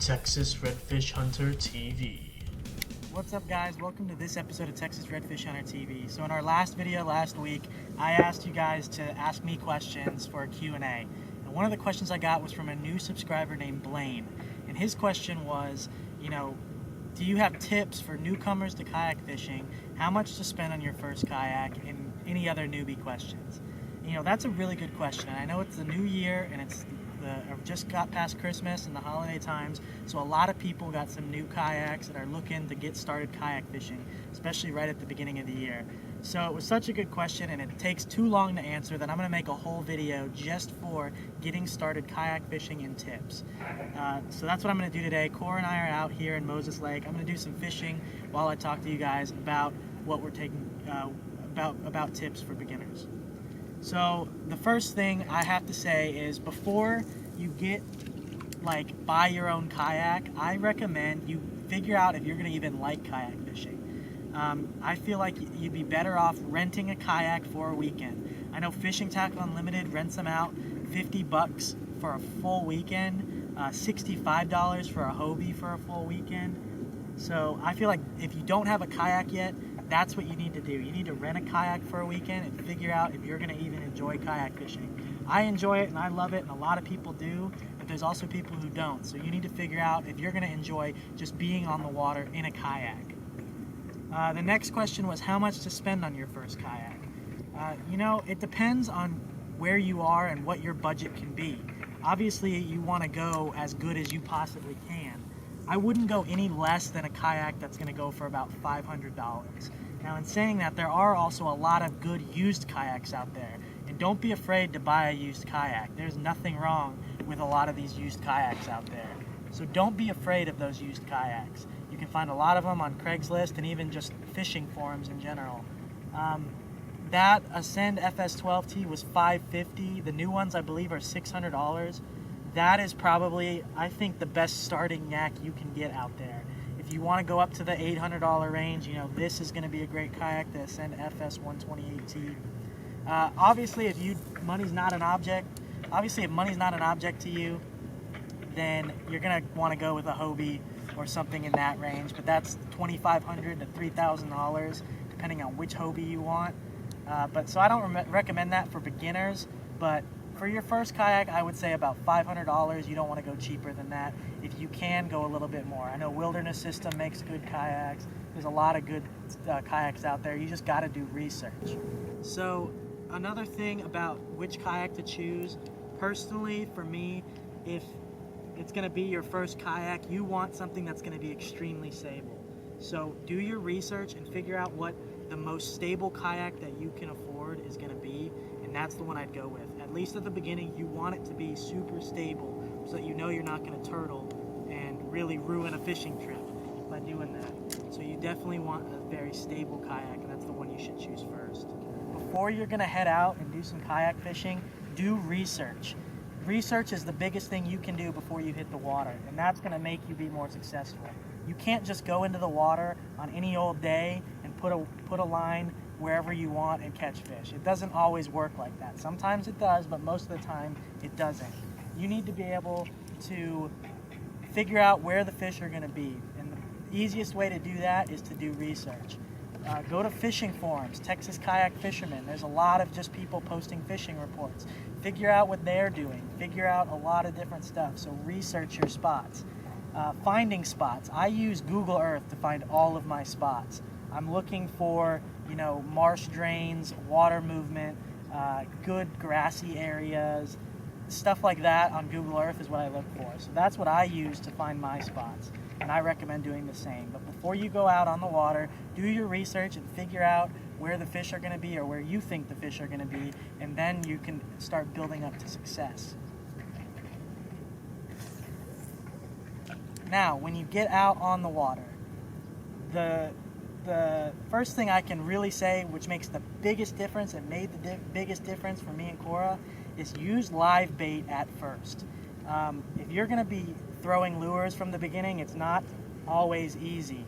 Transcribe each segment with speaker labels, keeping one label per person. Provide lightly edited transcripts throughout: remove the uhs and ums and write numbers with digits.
Speaker 1: Texas Redfish Hunter TV.
Speaker 2: What's up, guys? Welcome to this episode of Texas Redfish Hunter TV. So in our last video last week, I asked you guys to ask me questions for a Q&A. And one of the questions I got was from a new subscriber named Blaine. And his question was, do you have tips for newcomers to kayak fishing, how much to spend on your first kayak, and any other newbie questions? That's a really good question. I know it's the new year and just got past Christmas and the holiday times, so a lot of people got some new kayaks that are looking to get started kayak fishing, especially right at the beginning of the year. So it was such a good question, and it takes too long to answer that I'm going to make a whole video just for getting started kayak fishing and tips. So that's what I'm going to do today. Cora and I are out here in Moses Lake. I'm going to do some fishing while I talk to you guys about what we're taking about tips for beginners. So the first thing I have to say is, before you buy your own kayak, I recommend you figure out if you're going to even like kayak fishing. I feel like you'd be better off renting a kayak for a weekend. I know Fishing Tackle Unlimited rents them out $50 for a full weekend, $65 for a Hobie for a full weekend. So I feel like if you don't have a kayak yet, that's what you need to do. You need to rent a kayak for a weekend and figure out if you're going to even enjoy kayak fishing. I enjoy it and I love it, and a lot of people do, but there's also people who don't. So you need to figure out if you're going to enjoy just being on the water in a kayak. The next question was how much to spend on your first kayak. It depends on where you are and what your budget can be. Obviously, you want to go as good as you possibly can. I wouldn't go any less than a kayak that's going to go for about $500. Now, in saying that, there are also a lot of good used kayaks out there. And don't be afraid to buy a used kayak. There's nothing wrong with a lot of these used kayaks out there. So don't be afraid of those used kayaks. You can find a lot of them on Craigslist and even just fishing forums in general. That Ascend FS12T was $550. The new ones, I believe, are $600. That is probably, I think, the best starting yak you can get out there. If you want to go up to the $800 range, this is going to be a great kayak, the Ascend FS128T. Obviously, if money's not an object to you, then you're going to want to go with a Hobie or something in that range. But that's $2,500 to $3,000, depending on which Hobie you want. So I don't recommend that for beginners, but for your first kayak, I would say about $500. You don't want to go cheaper than that. If you can, go a little bit more. I know Wilderness System makes good kayaks. There's a lot of good kayaks out there. You just got to do research. So another thing about which kayak to choose, personally for me, if it's going to be your first kayak, you want something that's going to be extremely stable. So do your research and figure out what the most stable kayak that you can afford is going to be, and that's the one I'd go with. At least at the beginning, you want it to be super stable so that you know you're not going to turtle and really ruin a fishing trip by doing that. So you definitely want a very stable kayak, and that's the one you should choose first. Before you're going to head out and do some kayak fishing, do research. Research is the biggest thing you can do before you hit the water, and that's going to make you be more successful. You can't just go into the water on any old day and put a line wherever you want and catch fish. It doesn't always work like that. Sometimes it does, but most of the time it doesn't. You need to be able to figure out where the fish are going to be, and the easiest way to do that is to do research. Go to fishing forums, Texas Kayak Fishermen. There's a lot of just people posting fishing reports. Figure out what they're doing. Figure out a lot of different stuff. So research your spots. Finding spots. I use Google Earth to find all of my spots. I'm looking for, marsh drains, water movement, good grassy areas, stuff like that on Google Earth is what I look for. So that's what I use to find my spots, and I recommend doing the same. But before you go out on the water, do your research and figure out where the fish are going to be or where you think the fish are going to be, and then you can start building up to success. Now, when you get out on the water, the first thing I can really say, which makes the biggest difference and made the biggest difference for me and Cora, is use live bait at first. If you're going to be throwing lures from the beginning, it's not always easy.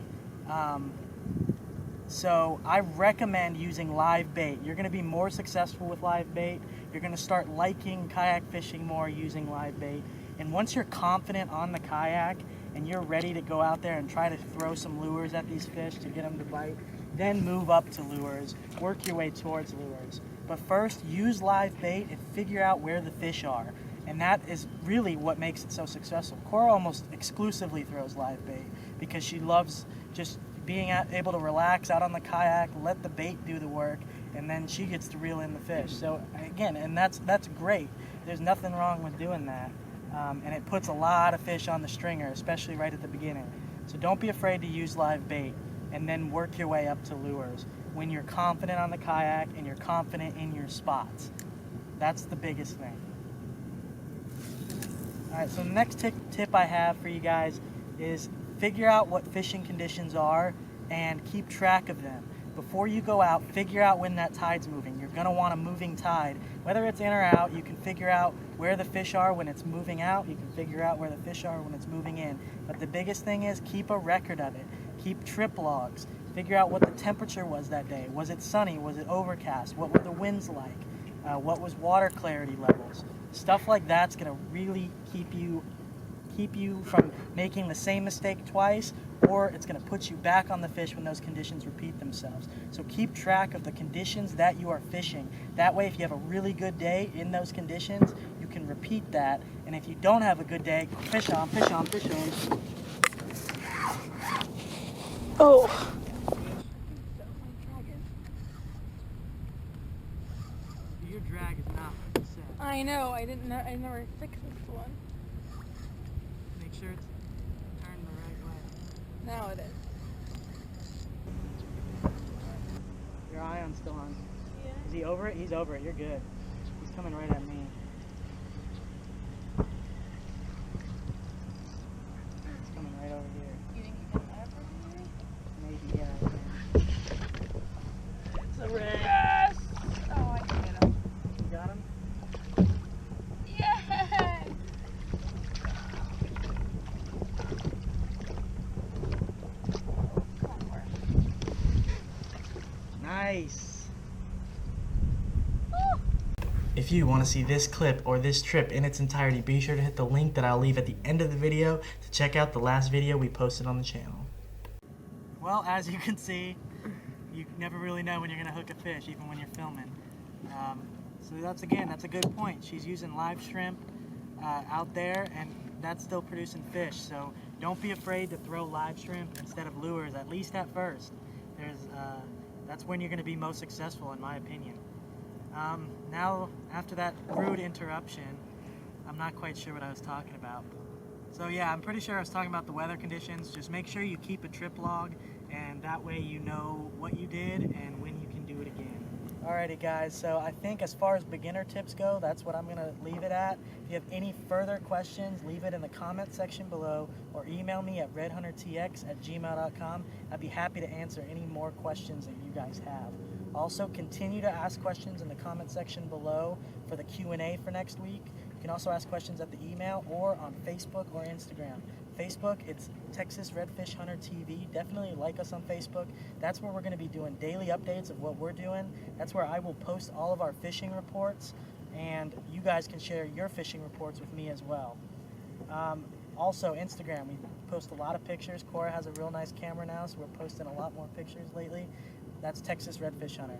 Speaker 2: So I recommend using live bait. You're going to be more successful with live bait. You're going to start liking kayak fishing more using live bait. And once you're confident on the kayak and you're ready to go out there and try to throw some lures at these fish to get them to bite, then move up to lures, work your way towards lures. But first, use live bait and figure out where the fish are. And that is really what makes it so successful. Cora almost exclusively throws live bait because she loves just being able to relax out on the kayak, let the bait do the work, and then she gets to reel in the fish. So again, and that's great. There's nothing wrong with doing that. And it puts a lot of fish on the stringer, especially right at the beginning. So don't be afraid to use live bait and then work your way up to lures when you're confident on the kayak and you're confident in your spots. That's the biggest thing. Alright, so the next tip I have for you guys is figure out what fishing conditions are and keep track of them. Before you go out, figure out when that tide's moving. You're going to want a moving tide. Whether it's in or out, you can figure out where the fish are when it's moving out. You can figure out where the fish are when it's moving in. But the biggest thing is keep a record of it. Keep trip logs. Figure out what the temperature was that day. Was it sunny? Was it overcast? What were the winds like? What was water clarity levels? Stuff like that's going to really keep you from making the same mistake twice, or it's going to put you back on the fish when those conditions repeat themselves. So keep track of the conditions that you are fishing. That way, if you have a really good day in those conditions, you can repeat that. And if you don't have a good day, fish on, fish on, fish on. Oh! Your drag is not set.
Speaker 3: I know, I never fixed this one.
Speaker 2: Make sure it's turned the right way.
Speaker 3: Now it is.
Speaker 2: Your ion's still on.
Speaker 3: Yeah.
Speaker 2: Is he over it? He's over it. You're good. He's coming right at me. He's coming right over here.
Speaker 3: You think you can ever do it?
Speaker 2: Maybe, yeah.
Speaker 3: It's a red. Yes! Oh, I can get him.
Speaker 2: You got him?
Speaker 3: Yes! Come on, Cora.
Speaker 2: Nice.
Speaker 1: If you want to see this clip or this trip in its entirety, be sure to hit the link that I'll leave at the end of the video to check out the last video we posted on the channel.
Speaker 2: Well, as you can see, you never really know when you're going to hook a fish, even when you're filming. So that's a good point. She's using live shrimp out there, and that's still producing fish. So don't be afraid to throw live shrimp instead of lures, at least at first. That's when you're going to be most successful, in my opinion. Now, after that rude interruption, I'm not quite sure what I was talking about. So yeah, I'm pretty sure I was talking about the weather conditions. Just make sure you keep a trip log, and that way you know what you did and when you can do it again. Alrighty guys, so I think as far as beginner tips go, that's what I'm going to leave it at. If you have any further questions, leave it in the comment section below or email me at redhuntertx@gmail.com. I'd be happy to answer any more questions that you guys have. Also, continue to ask questions in the comment section below for the Q&A for next week. You can also ask questions at the email or on Facebook or Instagram. Facebook, it's Texas Redfish Hunter TV. Definitely like us on Facebook. That's where we're going to be doing daily updates of what we're doing. That's where I will post all of our fishing reports, and you guys can share your fishing reports with me as well. Also, Instagram, we post a lot of pictures. Cora has a real nice camera now, so we're posting a lot more pictures lately. That's Texas Redfish Hunter.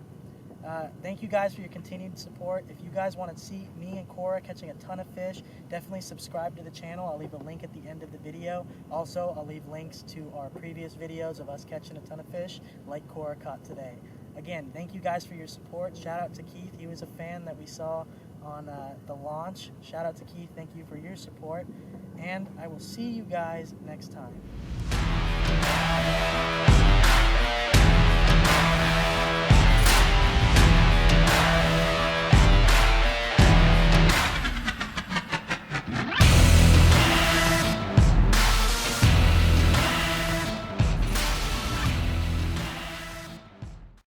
Speaker 2: Thank you guys for your continued support. If you guys want to see me and Cora catching a ton of fish, definitely subscribe to the channel. I'll leave a link at the end of the video. Also, I'll leave links to our previous videos of us catching a ton of fish like Cora caught today. Again, thank you guys for your support. Shout out to Keith. He was a fan that we saw on the launch. Shout out to Keith. Thank you for your support. And I will see you guys next time.